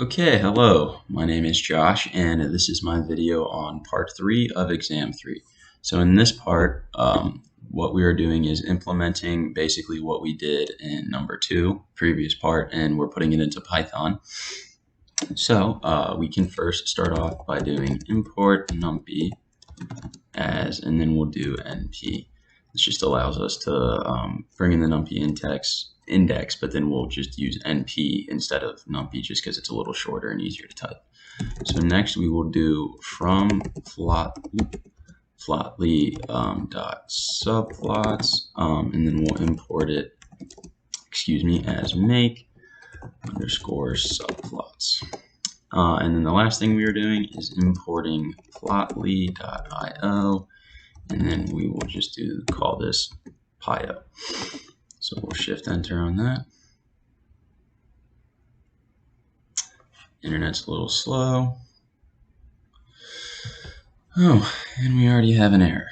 Okay, hello. My name is Josh, and this is my video on part 3 of exam 3. So in this part, what we are doing is implementing basically what we did in number 2, previous part, and we're putting it into Python. So we can first start off by doing import numpy as, and then we'll do np. This just allows us to bring in the numpy index, but then we'll just use np instead of numpy just because it's a little shorter and easier to type. So next we will do from plotly dot subplots, and then we'll import it, as make underscore subplots. And then the last thing we are doing is importing plotly.io, and then we will just call this pio. So we'll shift enter on that. Internet's a little slow. Oh, and we already have an error.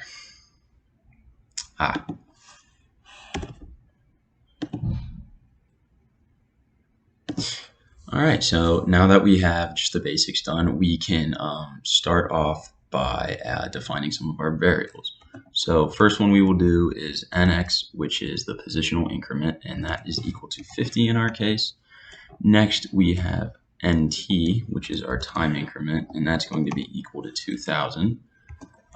Alright, so now that we have just the basics done, we can start off by defining some of our variables. So first one we will do is nx, which is the positional increment, and that is equal to 50 in our case. Next we have nt, which is our time increment, and that's going to be equal to 2000.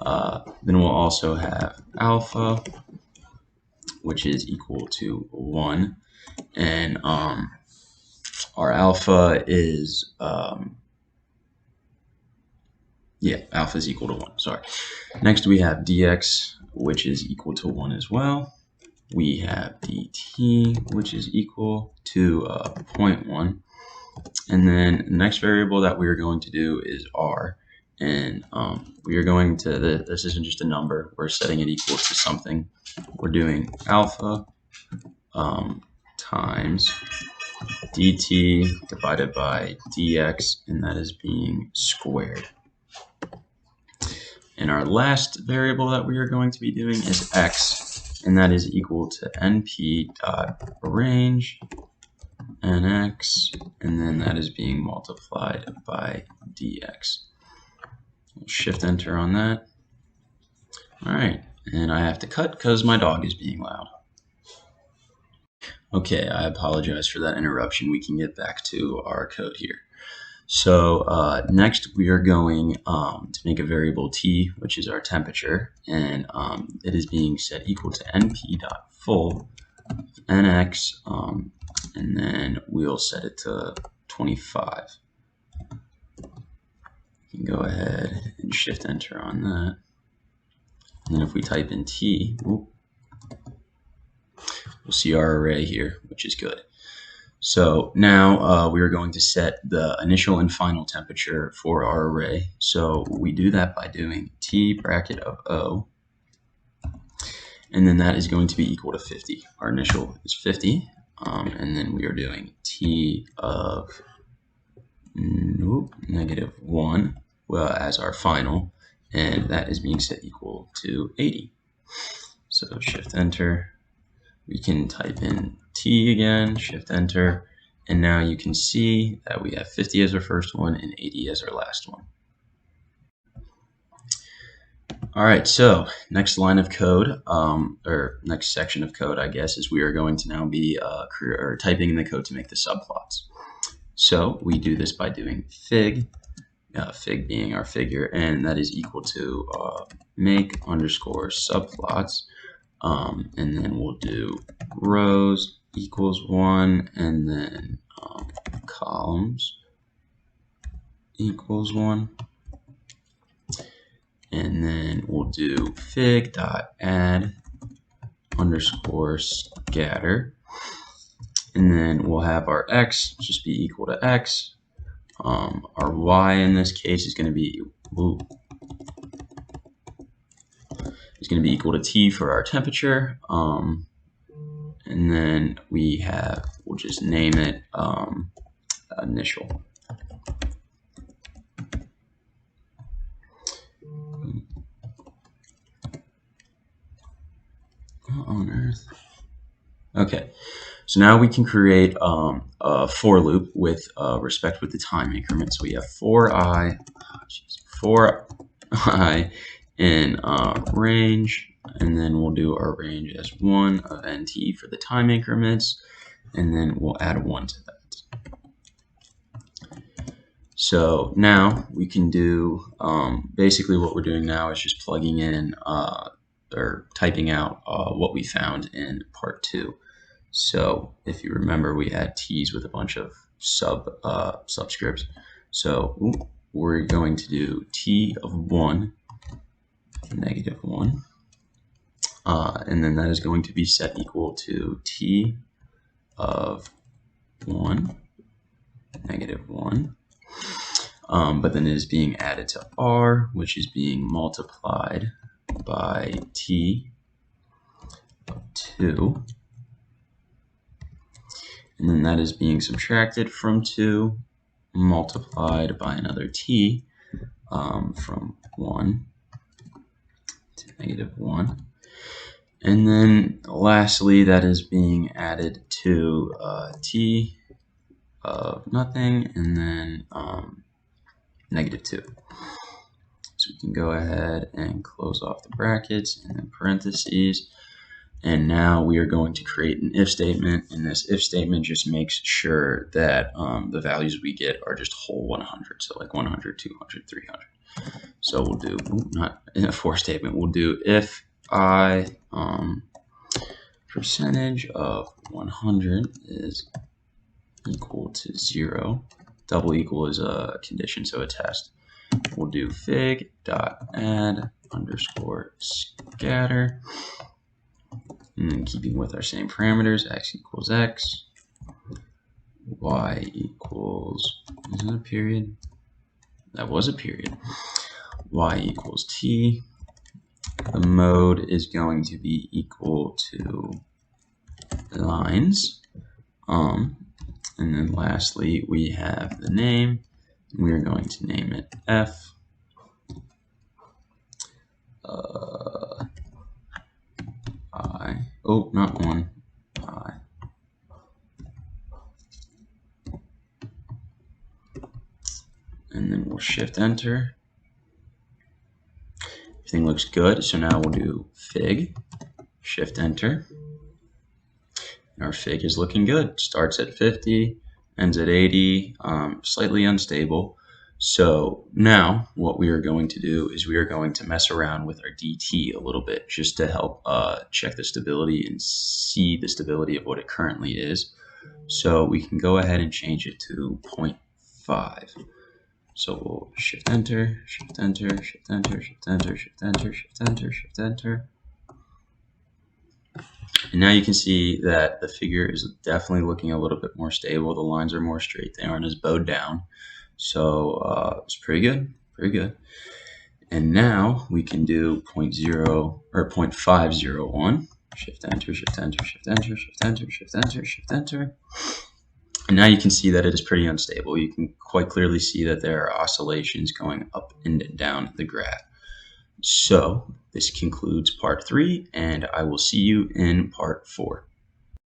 Then we'll also have alpha, which is equal to 1, and our alpha is alpha is equal to 1. Sorry. Next we have dx, which is equal to 1 as well. We have dt, which is equal to 0.1. And then the next variable that we are going to do is r. And we are going to, this isn't just a number, we're setting it equal to something. We're doing alpha times dt divided by dx, and that is being squared. And our last variable that we are going to be doing is x, and that is equal to np dot range nx, and then that is being multiplied by dx. We'll shift enter on that. All right, and I have to cut because my dog is being loud. Okay, I apologize for that interruption. We can get back to our code here. So next we are going to make a variable t, which is our temperature, and it is being set equal to np.full nx, and then we'll set it to 25. You can go ahead and shift enter on that. And then if we type in t, we'll see our array here, which is good. So now we are going to set the initial and final temperature for our array. So we do that by doing t bracket of O, and then that is going to be equal to 50. Our initial is 50, and then we are doing t of -1 as our final, and that is being set equal to 80. So shift enter. We can type in t again, shift enter, and now you can see that we have 50 as our first one and 80 as our last one. All right, so next line of code, or next section of code, I guess, is we are going to now be typing in the code to make the subplots. So we do this by doing fig, fig being our figure, and that is equal to make underscore subplots. And then we'll do rows equals 1, and then columns equals 1, and then we'll do fig dot add underscore scatter, and then we'll have our x just be equal to x. Our y in this case is going to be equal to t for our temperature, and then we'll just name it initial. What on earth? Okay, So now we can create a for loop with respect with the time increment. So we have for I in range, and then we'll do our range as 1 of nt for the time increments, and then we'll add 1 to that. So now we can do, basically what we're doing now is just plugging in or typing out what we found in part 2. So if you remember, we had t's with a bunch of subscripts. So we're going to do t of 1, negative 1, and then that is going to be set equal to t of 1, negative 1. But then it is being added to r, which is being multiplied by t of 2. And then that is being subtracted from 2, multiplied by another t from 1 to negative 1. And then lastly, that is being added to t of nothing, and then negative 2. So we can go ahead and close off the brackets and then parentheses. And now we are going to create an if statement, and this if statement just makes sure that the values we get are just whole 100, so like 100, 200, 300. So we'll do, not in a for statement, we'll do if I percentage of 100 is equal to 0. Double equal is a condition, so a test. We'll do fig dot add underscore scatter. And then keeping with our same parameters, x equals x, y equals, is that a period? That was a period. Y equals t. The mode is going to be equal to lines. And then lastly, we have the name. We are going to name it f. Oh, not 1, I. And then we'll shift enter. Everything looks good. So now we'll do fig, shift enter. And our fig is looking good. Starts at 50, ends at 80, slightly unstable. So now what we are going to do is we are going to mess around with our DT a little bit just to help check the stability and see the stability of what it currently is. So we can go ahead and change it to 0.5. So we'll shift enter, shift enter, shift enter, shift enter, shift enter, shift enter, shift enter. And now you can see that the figure is definitely looking a little bit more stable. The lines are more straight. They aren't as bowed down. So it's pretty good, pretty good. And now we can do 0.0 or 0.501. Shift enter, shift enter, shift enter, shift enter, shift enter, shift enter. And now you can see that it is pretty unstable. You can quite clearly see that there are oscillations going up and down the graph. So this concludes part 3, and I will see you in part 4.